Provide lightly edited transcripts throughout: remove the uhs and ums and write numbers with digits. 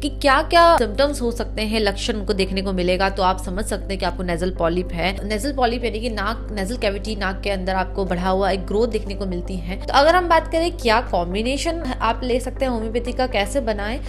कि क्या क्या सिम्टम्स हो सकते हैं, लक्षण उनको देखने को मिलेगा, तो आप समझ सकते हैं कि आपको नेजल पॉलिप है। नेजल पॉलिप यानी कि नाक, नेजल कैविटी, नाक के अंदर आपको बढ़ा हुआ एक ग्रोथ देखने को मिलती है। तो अगर हम बात करें क्या कॉम्बिनेशन आप ले सकते हैं होम्योपैथी का, कैसे बनाएं।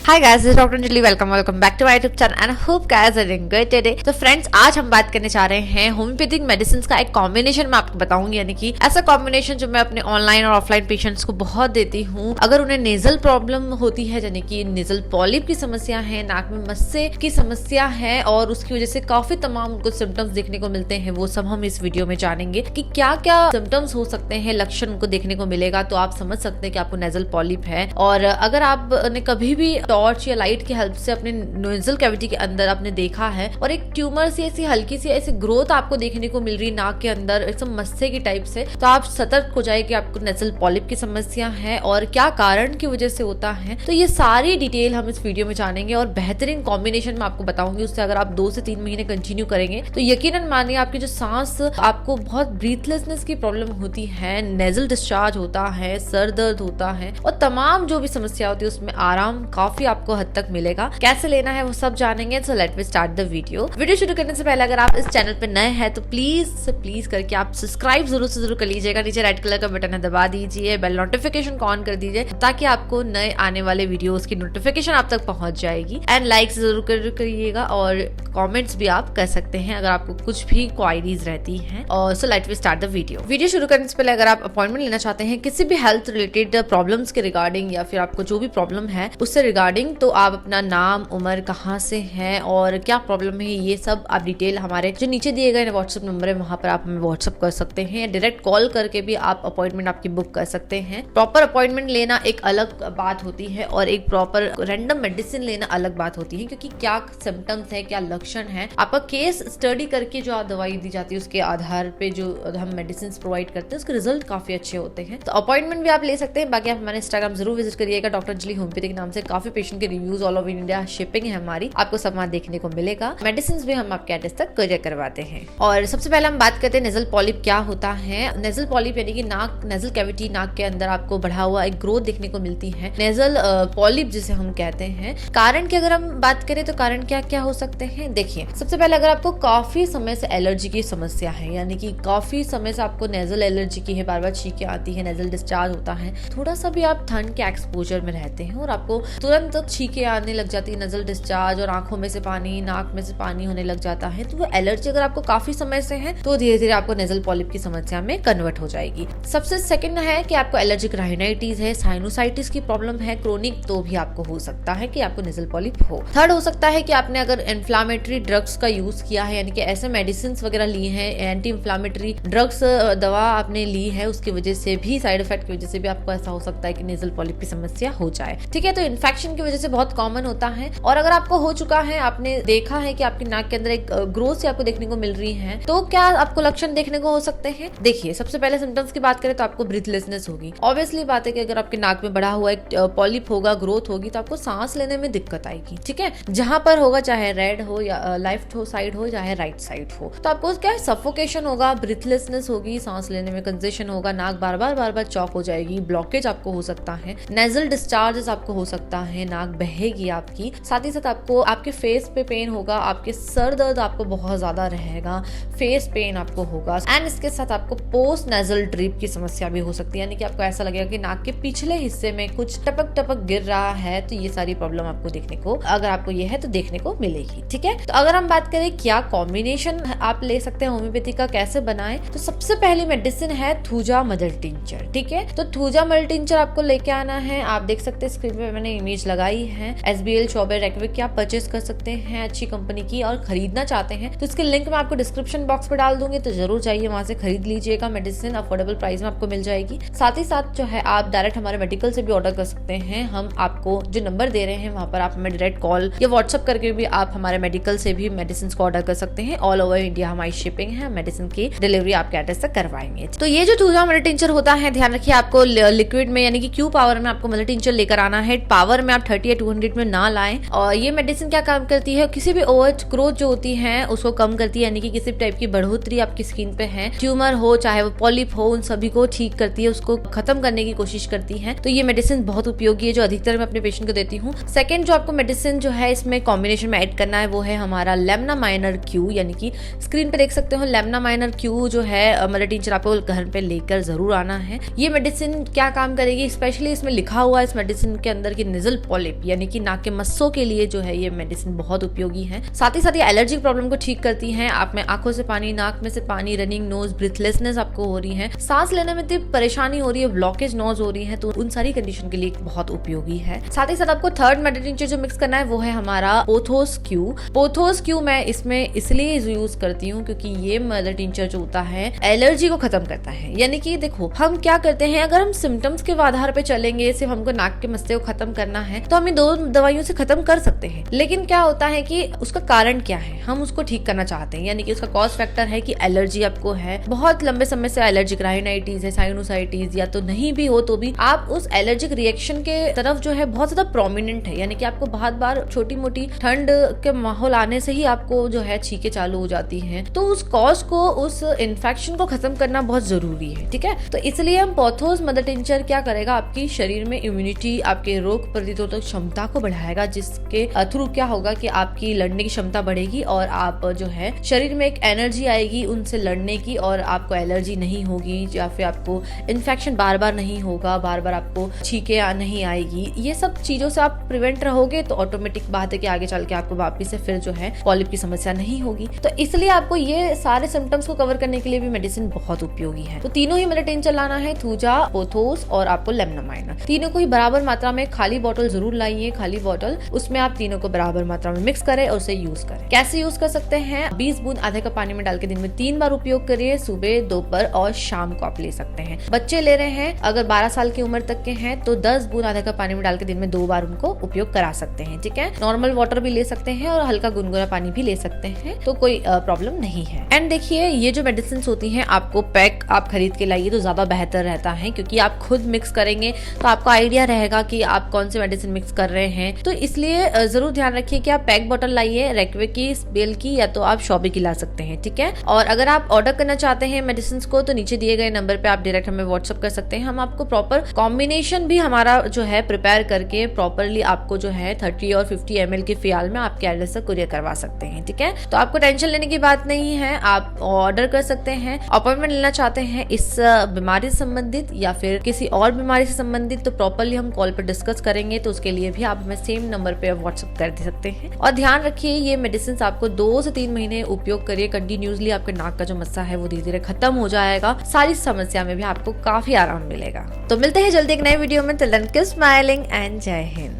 Hi guys, this is doctor Anjali. Welcome back to my YouTube channel and hope guys are doing good today. तो फ्रेंड्स, आज हम बात करने जा रहे हैं होम्योपैथिक मेडिसिन का एक कॉम्बिनेशन मैं आपको बताऊंगी, यानी कि ऐसा कॉम्बिनेशन जो मैं अपने ऑनलाइन और ऑफलाइन पेशेंट्स को बहुत देती हूँ। अगर उन्हें नेजल प्रॉब्लम होती है, यानी कि नेजल पॉलिप की समस्या है, नाक में मस्से की समस्या है और उसकी वजह से काफी तमाम उनको सिम्टम्स देखने को मिलते हैं, वो सब हम इस वीडियो में जानेंगे कि क्या क्या सिम्टम्स हो सकते हैं, लक्षण उनको देखने को मिलेगा, तो आप समझ सकते हैं कि आपको नेजल पॉलिप है। और अगर आपने कभी भी टॉर्च या लाइट की हेल्प से अपने नेजल कैविटी के अंदर आपने देखा है और एक ट्यूमर सी ऐसी हल्की सी ऐसी ग्रोथ आपको देखने को मिल रही नाक के अंदर एकदम मस्से की टाइप से, तो आप सतर्क हो जाए कि आपको नेजल पॉलिप की समस्या है और क्या कारण की वजह से होता है। तो ये सारी डिटेल हम इस वीडियो में जानेंगे और बेहतरीन कॉम्बिनेशन में आपको बताऊंगी। उससे अगर आप 2 से 3 महीने कंटिन्यू करेंगे तो यकीनन मानिए आपकी जो सांस, आपको बहुत ब्रीथलेसनेस की प्रॉब्लम होती है, नेजल डिस्चार्ज होता है, सर दर्द होता है और तमाम जो भी समस्या होती है उसमें आराम काफी आपको हद तक मिलेगा। कैसे लेना है वो सब जानेंगे। So let me start the video शुरू करने से पहले अगर आप इस चैनल पे नए हैं तो प्लीज करके आप सब्सक्राइब जरूर कर लीजिएगा। नीचे रेड कलर का बटन है, दबा दीजिए, बेल नोटिफिकेशन को ऑन कर दीजिए ताकि आपको नए आने वाले वीडियोस की नोटिफिकेशन आप तक पहुंच जाएगी। एंड लाइक जरूर करिएगा और कमेंट्स भी आप कर सकते हैं अगर आपको कुछ भी क्वायरीज रहती हैं। और so let me start the video शुरू करने से पहले अगर आप अपॉइंटमेंट लेना चाहते हैं किसी भी हेल्थ रिलेटेड प्रॉब्लम्स के रिगार्डिंग या फिर आपको जो भी प्रॉब्लम है उससे रिगार्डिंग, तो आप अपना नाम, उम्र, कहाँ से हैं और क्या प्रॉब्लम है, ये सब आप डिटेल हमारे जो नीचे दिए गए व्हाट्सएप नंबर है वहां पर आप हमें व्हाट्सएप कर सकते हैं। डायरेक्ट कॉल करके भी आप अपॉइंटमेंट आपकी बुक कर सकते हैं। प्रॉपर अपॉइंटमेंट लेना एक अलग बात होती है और एक प्रॉपर रैंडम मेडिसिन लेना अलग बात होती है, क्योंकि क्या सिम्टम्स है, क्या लक्षण है, आपका केस स्टडी करके जो दवाई दी जाती है उसके आधार पे जो हम मेडिसिन प्रोवाइड करते हैं उसके रिजल्ट काफी अच्छे होते हैं। तो अपॉइंटमेंट भी आप ले सकते हैं। बाकी आप हमारे इंस्टाग्राम जरूर विजिट करिएगा, डॉक्टर अंजलि होम्योपैथी के नाम से काफी पेशेंट के reviews all over India, shipping है हमारी, आपको सब वहाँ देखने को मिलेगा। मेडिसिन भी हम आपके एड्रेस तक कुरियर करवाते हैं। और सबसे पहले हम बात करते हैं नेजल पॉलिप क्या होता है। नेजल पॉलिप यानी कि नाक, नेजल कैविटी, नाक के अंदर आपको बढ़ा हुआ एक ग्रोथ देखने को मिलती है, नेजल पॉलिप जिसे हम कहते हैं। कारण की अगर हम बात करें तो कारण क्या क्या हो सकते हैं, देखिए सबसे पहले अगर आपको काफी समय से एलर्जी की समस्या है, यानी कि काफी समय से आपको नेजल एलर्जी की है, बार बार छींकें आती है, नेजल डिस्चार्ज होता है, थोड़ा सा भी आप ठंड के एक्सपोजर में रहते हैं और आपको तुरंत छींकें आने लग जाती है, नेजल डिस्चार्ज और आंखों में से पानी, नाक में से पानी होने लग जाता है, तो वो एलर्जी अगर आपको काफी समय से है तो धीरे धीरे आपको नेजल पॉलिप की समस्या में कन्वर्ट हो जाएगी। सबसे सेकंड है कि आपको एलर्जिक राइनाइटिस है, साइनोसाइटिस की प्रॉब्लम है क्रोनिक, तो भी आपको हो सकता है कि आपको नेजल पॉलिप हो। थर्ड हो सकता है कि आपने अगर इन्फ्लामेटरी ड्रग्स का यूज किया है, यानी कि ऐसे मेडिसिन वगैरह ली है, एंटी इन्फ्लामेटरी ड्रग्स दवा आपने ली है, उसकी वजह से भी, साइड इफेक्ट की वजह से भी आपको ऐसा हो सकता है कि नेजल पॉलिप की समस्या हो जाए। ठीक है, तो इन्फेक्शन की वजह से बहुत कॉमन होता है। और अगर आपको हो चुका है, आपने देखा है कि आपकी नाक के अंदर एक ग्रोथ से आपको देखने को मिल रही है, तो क्या आपको लक्षण देखने को हो सकते हैं। देखिए सबसे पहले सिम्टम्स की बात करें तो आपको ब्रीथलेसनेस होगी। ऑब्वियसली बात है कि अगर आपके नाक में बढ़ा हुआ एक पॉलिप होगा, ग्रोथ होगी, तो आपको सांस लेने में दिक्कत आएगी। ठीक है, जहां पर होगा, चाहे रेड हो या लेफ्ट हो साइड हो, चाहे राइट साइड हो, तो आपको क्या है, सफोकेशन होगा, ब्रीथलेसनेस होगी, सांस लेने में कंजेशन होगा, नाक बार बार चौक हो जाएगी, ब्लॉकेज आपको हो सकता है, नेजल डिस्चार्जेस आपको हो सकता है, नाक बहेगी आपकी, साथ ही साथ आपको आपके फेस पे पेन होगा, आपके सर दर्द आपको बहुत ज्यादा रहेगा, फेस पेन आपको होगा एंड इसके साथ आपको पोस्ट नेजल ड्रिप की समस्या भी हो सकती है, यानी कि आपको ऐसा लगेगा कि नाक के पिछले हिस्से में कुछ टपक गिर रहा है। तो ये सारी प्रॉब्लम आपको देखने को, अगर आपको ये है तो देखने को मिलेगी। ठीक है, तो अगर हम बात करें क्या कॉम्बिनेशन आप ले सकते हैं होम्योपैथी का, कैसे बनाएं, तो सबसे पहली मेडिसिन है थूजा मदर टिंचर। ठीक है, तो थूजा मदर टिंचर आपको लेके आना है। आप देख सकते हैं स्क्रीन पे मैंने इमेज लगाई है, SBL शॉबर रेकविक की आप परचेस कर सकते हैं अच्छी कंपनी की, और खरीदना चाहते हैं तो इसके लिंक मैं आपको डिस्क्रिप्शन बॉक्स पे डाल दूंगी, तो जरूर जाइए वहां से खरीद लीजिएगा। मेडिसिन अफोर्डेबल प्राइस में आपको मिल जाएगी। साथ ही साथ जो है आप डायरेक्ट हमारे मेडिकल से भी ऑर्डर कर सकते हैं। हम आपको जो नंबर दे रहे हैं वहां पर आप हमें डायरेक्ट कॉल या व्हाट्सएप करके भी आप हमारे मेडिकल से भी मेडिसिन को ऑर्डर कर सकते हैं। ऑल ओवर इंडिया हमारी शिपिंग है, मेडिसिन की डिलीवरी आपके एड्रेस तक करवाएंगे। तो ये जो थूजा मदर टिंचर होता है, ध्यान रखिए आपको लिक्विड में यानी कि क्यू पावर में आपको मदर टिंचर लेकर आना है। पावर में आप 30 या 200 में ना लाएं। और ये मेडिसिन क्या काम करती है, किसी भी ओवर ग्रोथ जो होती है उसको कम करती है, यानी कि किसी भी टाइप की बढ़ोतरी आपकी स्किन पे है, ट्यूमर हो चाहे वो पॉलिप हो, उन सभी को ठीक करती है, उसको खत्म करने की कोशिश करती है। तो ये मेडिसिन बहुत उपयोगी है जो अधिकतर मैं अपने पेशेंट को देती हूँ। सेकंड जो आपको मेडिसिन जो है इसमें कॉम्बिनेशन में ऐड करना है वो है हमारा लेमना माइनर क्यू, यानी कि स्क्रीन पे देख सकते हो लेमना माइनर क्यू जो है मदर टिंचर आपको घर पे लेकर जरूर आना है। ये मेडिसिन क्या काम करेगी, स्पेशली इसमें लिखा हुआ है इस मेडिसिन के अंदर की निजल पॉलिप यानी कि नाक के मस्सों के लिए जो है ये मेडिसिन बहुत उपयोगी है। साथ ही ये एलर्जिक प्रॉब्लम को ठीक करती है। आप में आंखों से पानी, नाक में से पानी, रनिंग नोज, ब्रीथलेसनेस आपको हो रही है, सांस लेने में परेशानी हो रही है, ब्लॉकेज नोज हो रही है, तो उन सारी कंडीशन के लिए बहुत उपयोगी है। साथ ही साथ आपको थर्ड मदर टिंचर जो मिक्स करना है वो है हमारा पोथोस क्यू। पोथोस क्यू मैं इसमें इसलिए यूज करती हूँ क्योंकि ये मदर टिंचर जो होता है एलर्जी को खत्म करता है। यानी कि देखो हम क्या करते हैं, अगर हम सिम्टम्स के आधार पे चलेंगे, सिर्फ हमको नाक के मस्से को खत्म करना है तो हम इन 2 दवाइयों से खत्म कर सकते हैं। लेकिन क्या होता है कि उसका कारण क्या है, हम उसको ठीक करना चाहते हैं। यानी कि उसका कॉज फैक्टर है कि एलर्जी आपको है, बहुत लंबे समय से एलर्जिक राइनाइटिस है, साइनोसाइटिस, या तो नहीं भी हो तो भी आप उस एलर्जिक रिएक्शन के तरफ जो है बहुत ज्यादा प्रोमिनेंट है। यानी कि आपको बहुत बार छोटी मोटी ठंड के माहौल आने से ही आपको जो है छींके चालू हो जाती हैं, तो उस कॉज को, उस इन्फेक्शन को खत्म करना बहुत जरूरी है। ठीक है, तो इसलिए हम पोथोस मदर टिंचर क्या करेगा, आपकी शरीर में इम्यूनिटी, आपके रोग प्रतिरोधक क्षमता को बढ़ाएगा, जिसके थ्रू क्या होगा कि आपकी लड़ने की क्षमता बढ़ेगी और आप जो है शरीर में एक एनर्जी आएगी उनसे लड़ने की, और आपको एलर्जी नहीं होगी या फिर आपको इन्फेक्शन बार बार नहीं होगा, बार बार आपको छींके नहीं आएगी। ये सब चीजों से आप प्रिवेंट रहोगे तो ऑटोमेटिक बात है कि आगे चल के आपको वापिस से फिर जो है पॉलिप की समस्या नहीं होगी। तो इसलिए आपको ये सारे सिम्टम्स को कवर करने के लिए भी मेडिसिन बहुत उपयोगी है। तो तीनों ही मदर टिंचर लाना है, थूजा, पोथोस और आपको लेमना माइनर। तीनों को ही बराबर मात्रा में खाली बोतल जरूर लाइए, खाली बोतल, उसमें आप तीनों को बराबर मात्रा में मिक्स करें और उसे यूज करें। कैसे यूज कर सकते हैं, 20 बूंद आधे कप पानी में डाल के दिन में 3 बार उपयोग करिए, सुबह, दोपहर और शाम को आप ले सकते हैं। बच्चे ले रहे हैं, अगर 12 साल की उम्र तक के हैं तो 10 बूंद आधे कप पानी में डाल के दिन में 2 बार उनको उपयोग करा सकते हैं। ठीक है, नॉर्मल वाटर भी ले सकते हैं और हल्का गुनगुना पानी भी ले सकते हैं, तो कोई प्रॉब्लम नहीं है। एंड देखिए ये जो मेडिसिन होती हैं आपको पैक आप खरीद के लाइए तो ज्यादा बेहतर रहता है, क्योंकि आप खुद मिक्स करेंगे तो आपको आइडिया रहेगा कि आप कौन से मेडिसिन मिक्स कर रहे हैं। तो इसलिए जरूर ध्यान रखिए कि आप पैक बोतल लाइए, रेक्वे की, बेल की, या तो आप शॉबी की ला सकते हैं। ठीक है, और अगर आप ऑर्डर करना चाहते हैं मेडिसिन को तो नीचे दिए गए नंबर पे आप डायरेक्ट हमें व्हाट्सअप कर सकते हैं। हम आपको प्रॉपर कॉम्बिनेशन भी हमारा जो है प्रिपेयर करके प्रॉपरली आपको जो है 30 और 50 ml के फियाल में आपके एड्रेस तक कुरियर करवा सकते हैं। ठीक है, तो आपको टेंशन लेने की बात नहीं है, आप ऑर्डर कर सकते हैं। अपॉइंटमेंट लेना चाहते हैं इस बीमारी से संबंधित या फिर किसी और बीमारी से संबंधित तो प्रॉपरली हम कॉल पर डिस्कस करेंगे, तो उसके लिए भी आप हमें सेम नंबर पे व्हाट्सअप कर दे सकते हैं। और ध्यान रखिए ये मेडिसिन आपको 2 से 3 महीने उपयोग करिए कंटिन्यूसली, आपके नाक का जो मस्सा है वो धीरे धीरे खत्म हो जाएगा, सारी समस्या में भी आपको काफी आराम मिलेगा। तो मिलते हैं जल्दी एक नए वीडियो में, till then keep smiling and Jai Hind.